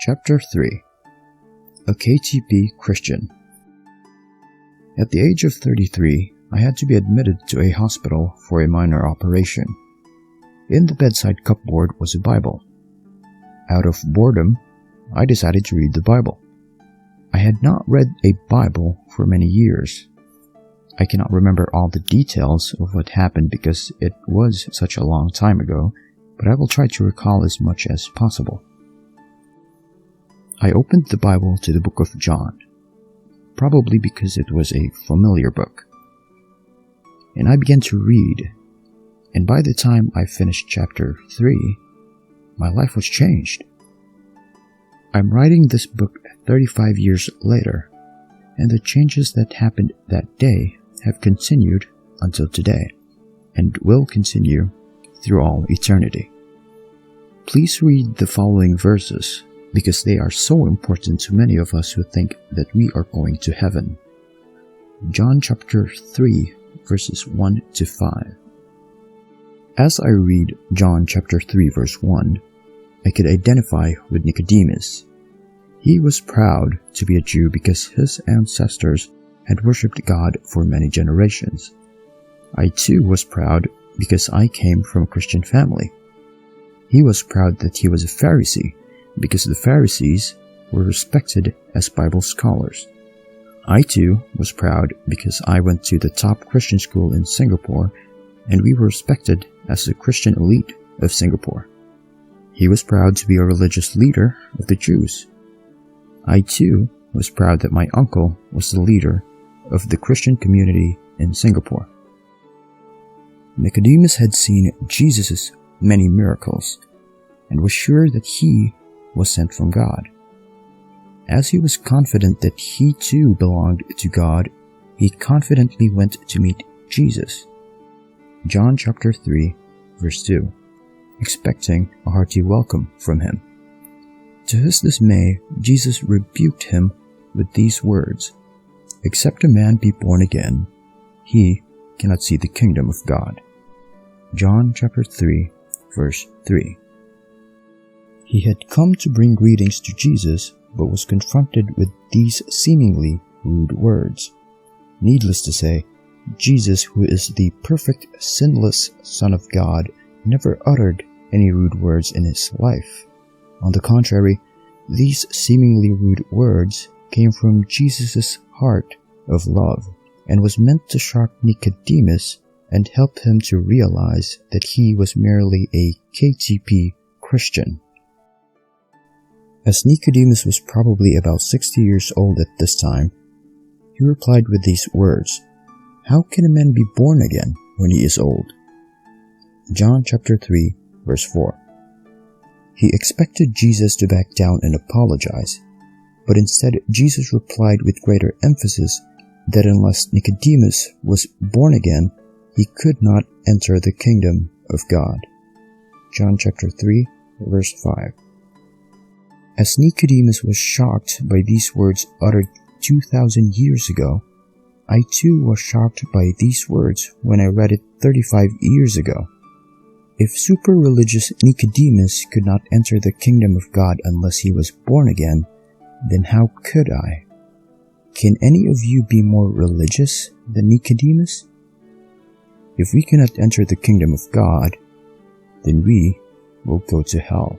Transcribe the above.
Chapter 3. A KTP Christian. At the age of 33, I had to be admitted to a hospital for a minor operation. In the bedside cupboard was a Bible. Out of boredom, I decided to read the Bible. I had not read a Bible for many years. I cannot remember all the details of what happened because it was such a long time ago, but I will try to recall as much as possible. I opened the Bible to the book of John, probably because it was a familiar book. And I began to read, and by the time I finished chapter 3, my life was changed. I'm writing this book 35 years later, and the changes that happened that day have continued until today, and will continue through all eternity. Please read the following verses, because they are so important to many of us who think that we are going to heaven. John chapter 3, verses 1 to 5. As I read John chapter 3, verse 1, I could identify with Nicodemus. He was proud to be a Jew because his ancestors had worshipped God for many generations. I too was proud because I came from a Christian family. He was proud that he was a Pharisee because the Pharisees were respected as Bible scholars. I too was proud because I went to the top Christian school in Singapore and we were respected as the Christian elite of Singapore. He was proud to be a religious leader of the Jews. I too was proud that my uncle was the leader of the Christian community in Singapore. Nicodemus had seen Jesus' many miracles and was sure that he was sent from God. As he was confident that he too belonged to God, he confidently went to meet Jesus. John chapter 3, verse 2, expecting a hearty welcome from him. To his dismay, Jesus rebuked him with these words, "Except a man be born again, he cannot see the kingdom of God." John chapter 3, verse 3. He had come to bring greetings to Jesus, but was confronted with these seemingly rude words. Needless to say, Jesus, who is the perfect, sinless Son of God, never uttered any rude words in his life. On the contrary, these seemingly rude words came from Jesus' heart of love and was meant to shock Nicodemus and help him to realize that he was merely a KTP Christian. As Nicodemus was probably about 60 years old at this time, he replied with these words, "How can a man be born again when he is old?" John chapter 3, verse 4. He expected Jesus to back down and apologize, but instead Jesus replied with greater emphasis that unless Nicodemus was born again, he could not enter the kingdom of God. John chapter 3, verse 5. As Nicodemus was shocked by these words uttered 2,000 years ago, I too was shocked by these words when I read it 35 years ago. If super-religious Nicodemus could not enter the kingdom of God unless he was born again, then how could I? Can any of you be more religious than Nicodemus? If we cannot enter the kingdom of God, then we will go to hell.